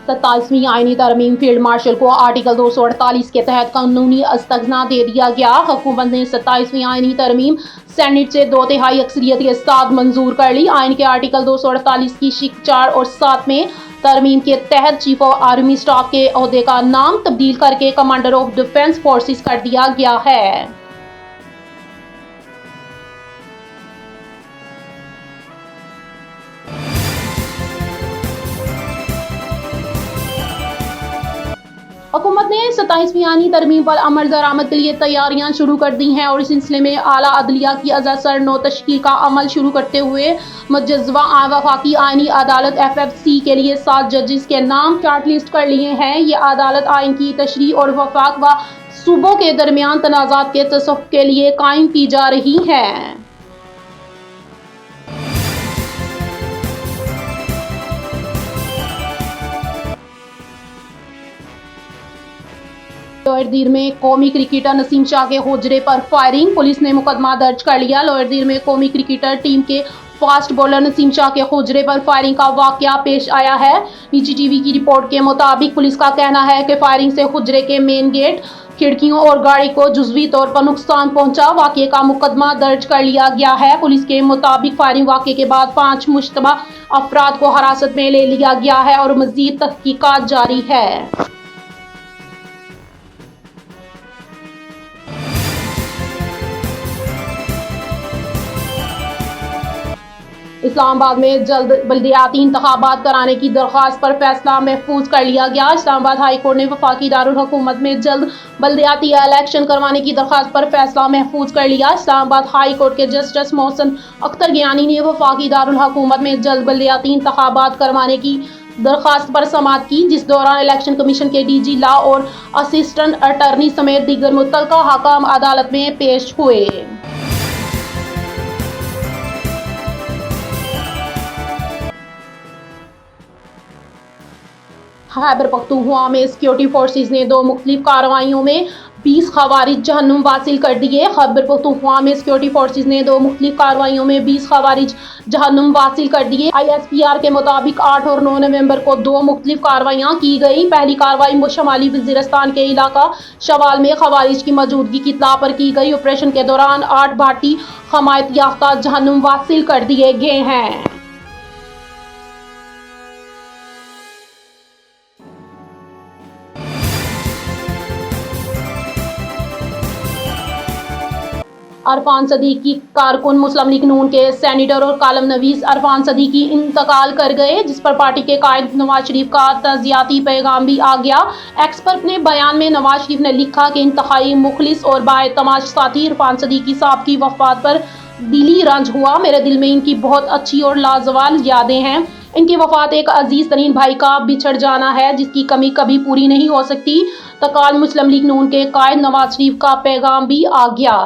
27वीं आईनी तरमीम field marshal को आर्टिकल 248 के तहत कानूनी अस्तगना दे दिया गया। हुकूमत ने 27वीं आईनी तरमीम सेनेट से 2/3 अक्सरियत के साथ मंजूर कर ली। आइन के आर्टिकल 248 की शिक 4 और 7 में तरमीम के तहत चीफ ऑफ आर्मी स्टाफ के ओहदे का नाम तब्दील करके कमांडर ऑफ डिफेंस फोर्सेस कर दिया गया है। हुकूमत ने 27वीं आईनी तरमीम पर अमल दरामद के लिए तैयारियां शुरू कर दी हैं और इस सिलसिले में आला अदलिया की अज़ा नौ तश्कील का अमल शुरू करते हुए मुजज़्ज़वा वफाकी आईनी अदालत FFC के लिए 7 जजेस के नाम शॉर्ट लिस्ट कर लिए हैं। ये अदालत आइन की तशरीह और वफाक व सूबों के दरमियान तनाज़ात के तसफ़्फ़ुफ़ के लिए कायम की जा रही है। लोअरदीर में कौमी क्रिकेटर नसीम शाह के हुजरे पर फायरिंग, पुलिस ने मुकदमा दर्ज कर लिया। लोअरदीर में कौमी क्रिकेटर टीम के फास्ट बॉलर नसीम शाह के हुजरे पर फायरिंग का वाकया पेश आया है। निजी टीवी की रिपोर्ट के मुताबिक पुलिस का कहना है कि फायरिंग से हुजरे के मेन गेट, खिड़कियों और गाड़ी को जुज़वी तौर पर नुकसान पहुंचा। वाकये का मुकदमा दर्ज कर लिया गया है। पुलिस के मुताबिक फायरिंग वाकये के बाद 5 मुश्तबा अफराद को हिरासत में ले लिया गया है और मज़ीद तहकीकात जारी है। इस्लामाबाद में जल्द बल्दियाती इंतखाबात कराने की दरख्वास्त पर फैसला महफूज कर लिया गया। इस्लामाबाद हाई कोर्ट ने वफाकी दारुल हुकूमत में जल्द बल्दियाती इलेक्शन करवाने की दरख्वास्त पर फैसला महफूज कर लिया। इस्लामाबाद हाई कोर्ट के जस्टिस मोहसिन अख्तर गियानी ने वफाकी दारुल हुकूमत में जल्द बल्दियाती इंतखाबात करवाने की दरख्वास्त पर समाअत की, जिस दौरान इलेक्शन कमीशन के DG लॉ और असिस्टेंट अटॉर्नी समेत दीगर मुतल्लिका हकाम अदालत में पेश हुए। खैबर पख्तूनख्वा में सिक्योरिटी फोर्सेस ने 2 मुख्तलिफ कार्रवाइयों में 20 खवारिज जहन्नुम वासिल कर दिए। खैबर पख्तूनख्वा में सिक्योरिटी फोर्सेस ने 2 मुख्तलिफ कार्रवाइयों में 20 खवारिज जहन्नुम वासिल कर दिए। ISPR के मुताबिक 8 और 9 नवंबर को 2 मुख्तलिफ कार्रवाइयाँ की गई। पहली कार्रवाई शमाली वज़ीरिस्तान के इलाका शवाल में खवारिज की मौजूदगी की इत्तला पर की गई। ऑपरेशन के दौरान 8 भारतीय हमायत याफ्ता जहन्नुम वासिल कर दिए गए हैं। अरफान सदीकी कारकुन मुस्लिम लीग नून के सेनेटर और कालम नवीस अरफान सदीकी इंतकाल कर गए, जिस पर पार्टी के कायद नवाज शरीफ का तज़ियाती पैगाम भी आ गया। एक्स पर अपने बयान में नवाज शरीफ ने लिखा कि इंतहाई मुखलिस और बाएतमाद साथी अरफान सदीकी साहब की वफ़ात पर दिली रंज हुआ। मेरे दिल में इनकी बहुत अच्छी और लाजवाब यादें हैं। इनकी वफ़ात एक अजीज़ तरीन भाई का बिछड़ जाना है, जिसकी कमी कभी पूरी नहीं हो सकती। तकाल मुस्लिम लीग नून के कायद नवाज शरीफ का पैगाम भी आ गया।